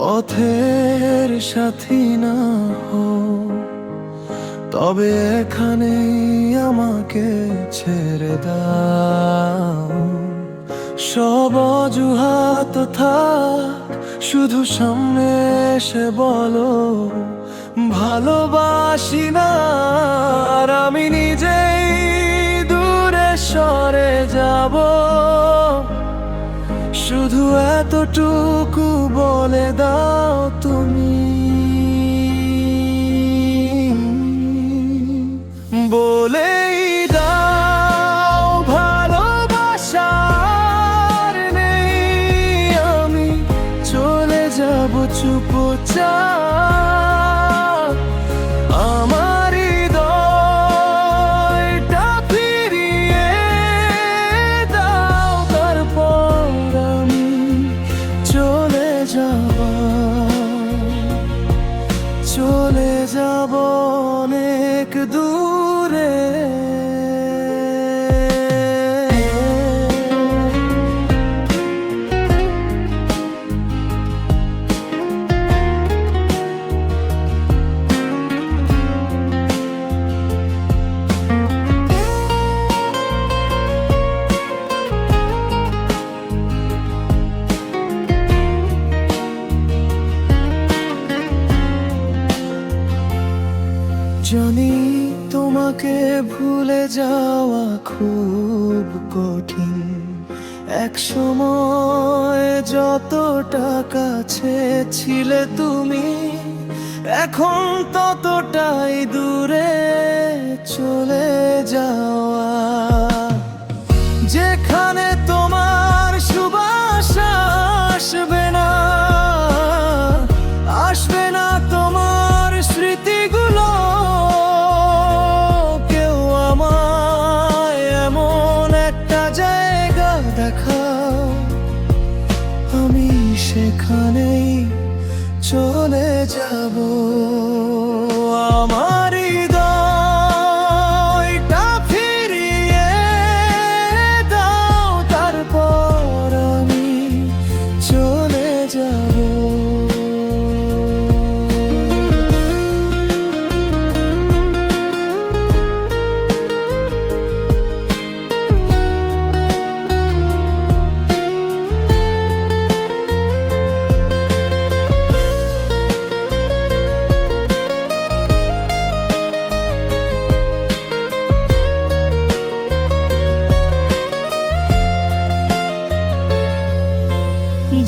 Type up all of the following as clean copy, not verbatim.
পথের সাথী না হো, তবে এখানেই আমাকে ছেড়ে দাও। সব অজুহাত থাক, শুধু সামনে এসে বলো ভালোবাসি না। আর আমি নিজেই দূরে সরে যাব, শুধু এতটুকু বলে দাও তুমি, বলেই দাও ভালোবাসার নেই। আমি চলে যাব চুপচাপ, আমার হৃদয়টা ফিরিয়ে দাও। তারপর আমি চলে যাব অনেক দূরে। জানি তোমাকে ভুলে যাওয়া খুব কঠিন, এক সময় যতটা কাছে ছিলে তুমি, এখন ততটাই দূরে চলে যাওয়া। যেখানে তোমার সুবাস আসবে না, আসবে না তোমার স্মৃতিগুলো, কেউ আমায় এমন একটা জায়গা দেখাও, আমি সেখানেই চলে যাব। আমার হৃদয়টা ফিরিয়ে দাও, তারপর আমি চলে যাব।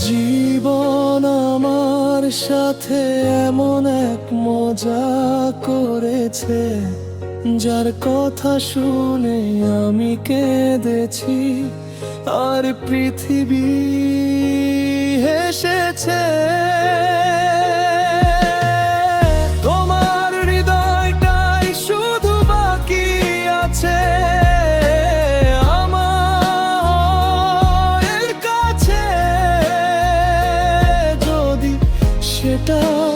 জীবন আমার সাথে এমন এক মজা করেছে, যার কথা শুনে আমি কেঁদেছি, আর পৃথিবী হেসেছে। তোমার হৃদয়টাই শুধু বাকি আছে আমার কাছে, যদি সেটাও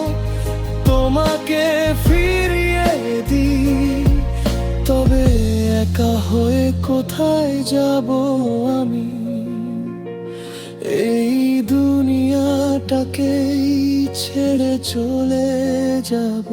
তোমাকে ফিরিয়ে দিই, তবে একা হয়ে কোথায় যাব আমি? এই দুনিয়াটাকেই ছেড়ে চলে যাব।